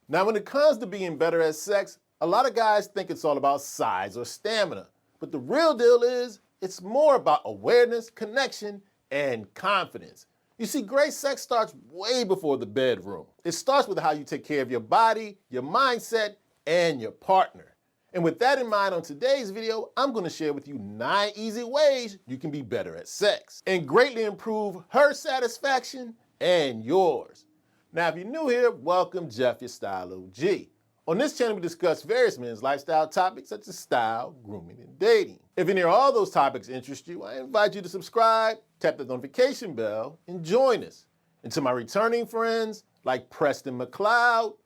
Now, when it comes to being better at sex, a lot of guys think it's all about size or stamina. But the real deal is, it's more about awareness, connection, and confidence. You see, great sex starts way before the bedroom. It starts with how you take care of your body, your mindset, and your partner. And with that in mind, on today's video, I'm going to share with you 9 easy ways you can be better at sex and greatly improve her satisfaction and yours. Now, if you're new here, welcome, Jeff, your Style O.G. On this channel, we discuss various men's lifestyle topics such as style, grooming, and dating. If any or all those topics interest you, I invite you to subscribe, tap the notification bell, and join us. And to my returning friends like Preston McLeod,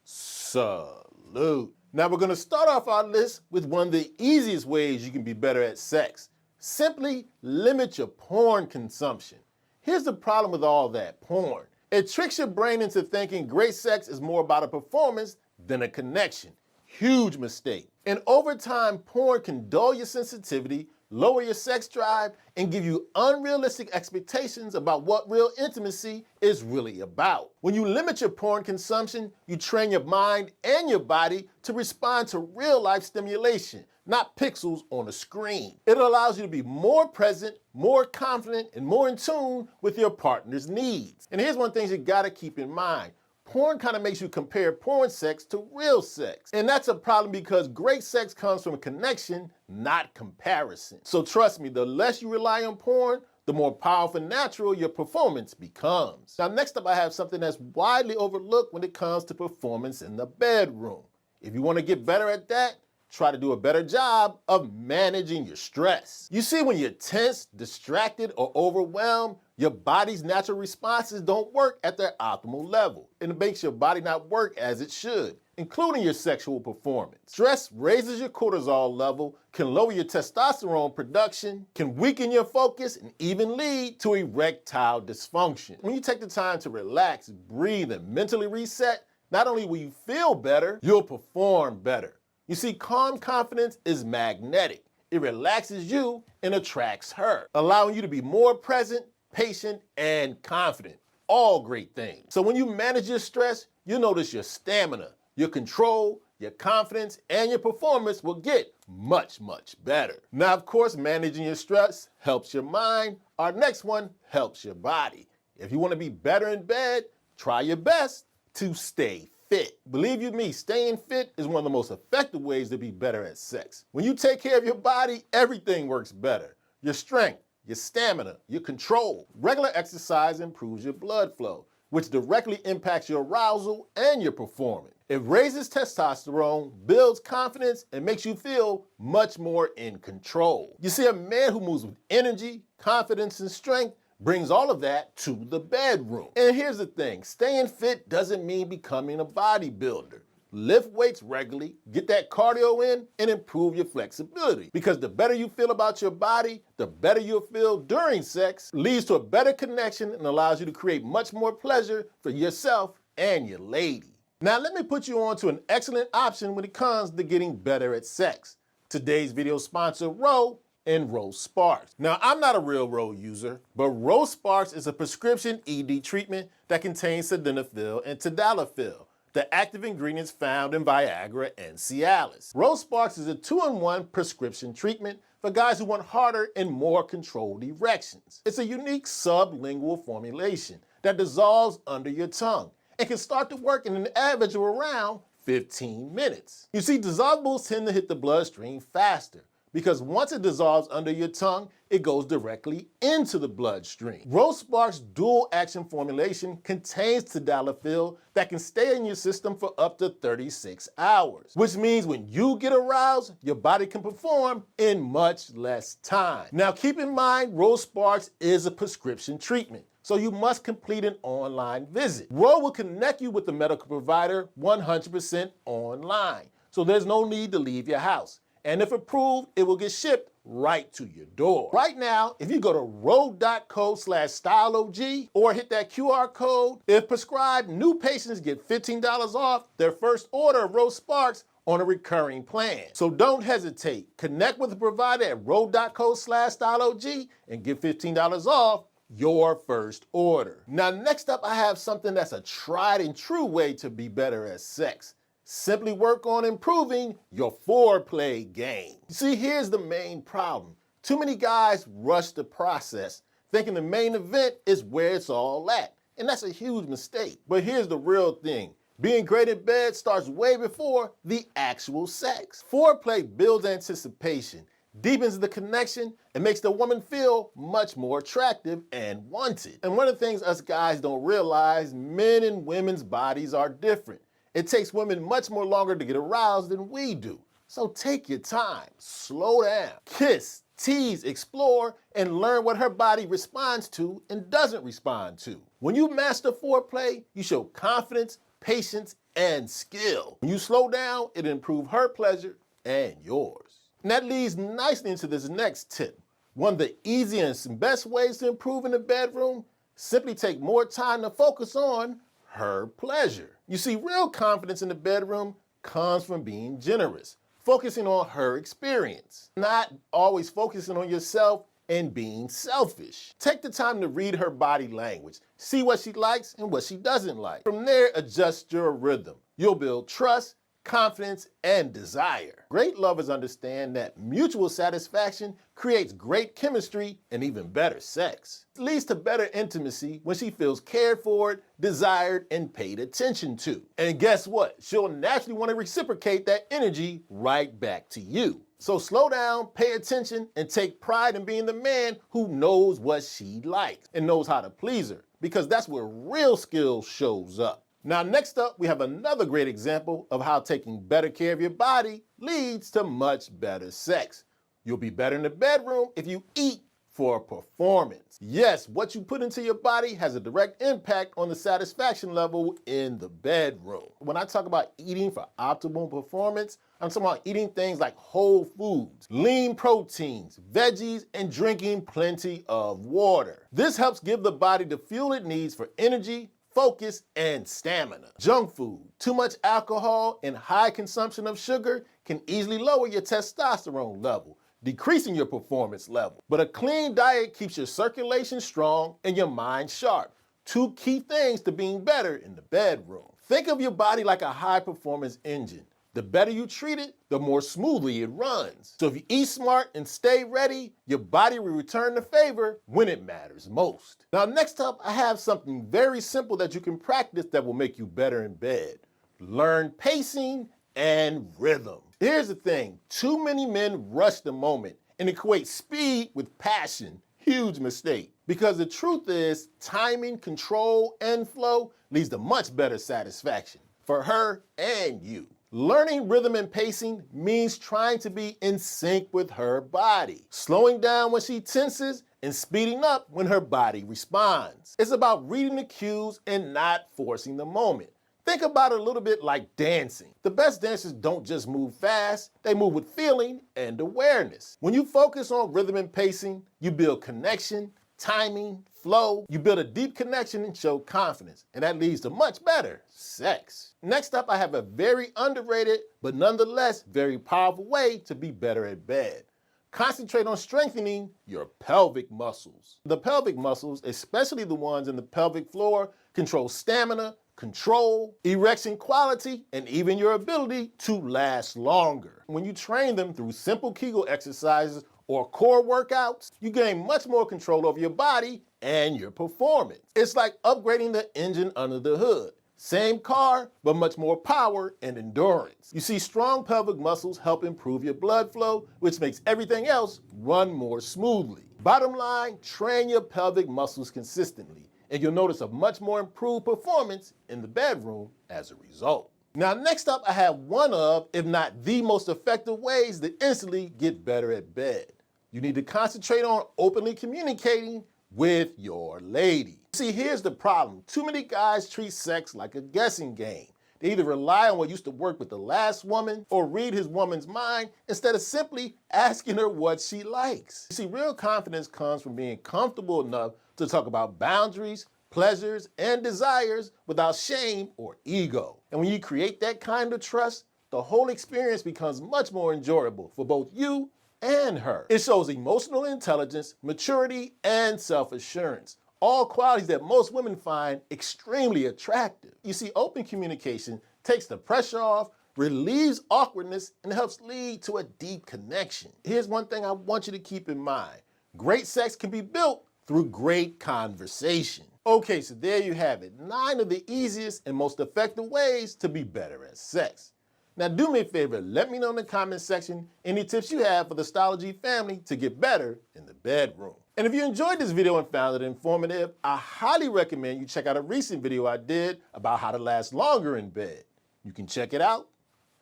salute. Now, we're going to start off our list with one of the easiest ways you can be better at sex. Simply limit your porn consumption. Here's the problem with all that porn. It tricks your brain into thinking great sex is more about a performance than a connection. Huge mistake. And over time, porn can dull your sensitivity, lower your sex drive, and give you unrealistic expectations about what real intimacy is really about. When you limit your porn consumption, you train your mind and your body to respond to real-life stimulation, not pixels on a screen. It allows you to be more present, more confident, and more in tune with your partner's needs. And here's one thing you gotta keep in mind. Porn kind of makes you compare porn sex to real sex. And that's a problem because great sex comes from a connection, not comparison. So trust me, the less you rely on porn, the more powerful and natural your performance becomes. Now, next up, I have something that's widely overlooked when it comes to performance in the bedroom. If you want to get better at that, try to do a better job of managing your stress. You see, when you're tense, distracted, or overwhelmed, your body's natural responses don't work at their optimal level, and it makes your body not work as it should, including your sexual performance. Stress raises your cortisol level, can lower your testosterone production, can weaken your focus, and even lead to erectile dysfunction. When you take the time to relax, breathe, and mentally reset, not only will you feel better, you'll perform better. You see, calm confidence is magnetic. It relaxes you and attracts her, allowing you to be more present, patient, and confident. All great things. So when you manage your stress, you'll notice your stamina, your control, your confidence, and your performance will get much, much better. Now, of course, managing your stress helps your mind. Our next one helps your body. If you want to be better in bed, try your best to stay fit. Believe you me, staying fit is one of the most effective ways to be better at sex. When you take care of your body, everything works better. Your strength, your stamina, your control. Regular exercise improves your blood flow, which directly impacts your arousal and your performance. It raises testosterone, builds confidence, and makes you feel much more in control. You see, a man who moves with energy, confidence, and strength brings all of that to the bedroom. And here's the thing, staying fit doesn't mean becoming a bodybuilder. Lift weights regularly, get that cardio in, and improve your flexibility. Because the better you feel about your body, the better you'll feel during sex, leads to a better connection and allows you to create much more pleasure for yourself and your lady. Now let me put you on to an excellent option when it comes to getting better at sex. Today's video sponsor, Ro and Ro Sparks. Now, I'm not a real Ro user, but Ro Sparks is a prescription ED treatment that contains sildenafil and tadalafil, the active ingredients found in Viagra and Cialis. Ro Sparks is a 2-in-1 prescription treatment for guys who want harder and more controlled erections. It's a unique sublingual formulation that dissolves under your tongue and can start to work in an average of around 15 minutes. You see, dissolvables tend to hit the bloodstream faster, because once it dissolves under your tongue, it goes directly into the bloodstream. Ro Sparks' dual action formulation contains tadalafil that can stay in your system for up to 36 hours, which means when you get aroused, your body can perform in much less time. Now keep in mind, Ro Sparks is a prescription treatment, so you must complete an online visit. Ro will connect you with the medical provider 100% online, so there's no need to leave your house. And if approved, it will get shipped right to your door. Right now, if you go to ro.co/styleog or hit that QR code, if prescribed, new patients get $15 off their first order of Ro Sparks on a recurring plan. So don't hesitate. Connect with the provider at ro.co/styleog and get $15 off your first order. Now, next up, I have something that's a tried and true way to be better at sex. Simply work on improving your foreplay game. You see, here's the main problem. Too many guys rush the process, thinking the main event is where it's all at. And that's a huge mistake. But here's the real thing. Being great in bed starts way before the actual sex. Foreplay builds anticipation, deepens the connection, and makes the woman feel much more attractive and wanted. And one of the things us guys don't realize, men and women's bodies are different. It takes women much more longer to get aroused than we do. So take your time, slow down, kiss, tease, explore, and learn what her body responds to and doesn't respond to. When you master foreplay, you show confidence, patience, and skill. When you slow down, it improves her pleasure and yours. And that leads nicely into this next tip. One of the easiest and best ways to improve in the bedroom, simply take more time to focus on her pleasure. You see, real confidence in the bedroom comes from being generous, focusing on her experience, not always focusing on yourself and being selfish. Take the time to read her body language, see what she likes and what she doesn't like. From there, adjust your rhythm. You'll build trust, confidence, and desire. Great lovers understand that mutual satisfaction creates great chemistry and even better sex. It leads to better intimacy when she feels cared for, desired, and paid attention to. And guess what? She'll naturally want to reciprocate that energy right back to you. So slow down, pay attention, and take pride in being the man who knows what she likes and knows how to please her, because that's where real skill shows up. Now, next up, we have another great example of how taking better care of your body leads to much better sex. You'll be better in the bedroom if you eat for performance. Yes, what you put into your body has a direct impact on the satisfaction level in the bedroom. When I talk about eating for optimal performance, I'm talking about eating things like whole foods, lean proteins, veggies, and drinking plenty of water. This helps give the body the fuel it needs for energy, focus, and stamina. Junk food, too much alcohol, and high consumption of sugar can easily lower your testosterone level, decreasing your performance level. But a clean diet keeps your circulation strong and your mind sharp. Two key things to being better in the bedroom. Think of your body like a high-performance engine. The better you treat it, the more smoothly it runs. So if you eat smart and stay ready, your body will return the favor when it matters most. Now, next up, I have something very simple that you can practice that will make you better in bed. Learn pacing and rhythm. Here's the thing, too many men rush the moment and equate speed with passion. Huge mistake. Because the truth is, timing, control, and flow leads to much better satisfaction for her and you. Learning rhythm and pacing means trying to be in sync with her body, slowing down when she tenses and speeding up when her body responds. It's about reading the cues and not forcing the moment. Think about it a little bit like dancing. The best dancers don't just move fast, they move with feeling and awareness. When you focus on rhythm and pacing, you build connection, timing, flow, you build a deep connection and show confidence, and that leads to much better sex. Next up, I have a very underrated, but nonetheless very powerful way to be better at bed. Concentrate on strengthening your pelvic muscles. The pelvic muscles, especially the ones in the pelvic floor, control stamina, control, erection quality, and even your ability to last longer. When you train them through simple Kegel exercises or core workouts, you gain much more control over your body and your performance. It's like upgrading the engine under the hood. Same car, but much more power and endurance. You see, strong pelvic muscles help improve your blood flow, which makes everything else run more smoothly. Bottom line, train your pelvic muscles consistently, and you'll notice a much more improved performance in the bedroom as a result. Now, next up, I have one of, if not the most effective ways to instantly get better at bed. You need to concentrate on openly communicating with your lady. See, here's the problem. Too many guys treat sex like a guessing game. They either rely on what used to work with the last woman or read his woman's mind instead of simply asking her what she likes. You see, real confidence comes from being comfortable enough to talk about boundaries, pleasures, and desires without shame or ego. And when you create that kind of trust, the whole experience becomes much more enjoyable for both you and her. It shows emotional intelligence, maturity, and self-assurance, all qualities that most women find extremely attractive. You see, open communication takes the pressure off, relieves awkwardness, and helps lead to a deep connection. Here's one thing I want you to keep in mind. Great sex can be built through great conversation. Okay, so there you have it. 9 of the easiest and most effective ways to be better at sex. Now do me a favor, let me know in the comment section any tips you have for the Style O.G family to get better in the bedroom. And if you enjoyed this video and found it informative, I highly recommend you check out a recent video I did about how to last longer in bed. You can check it out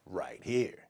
right here.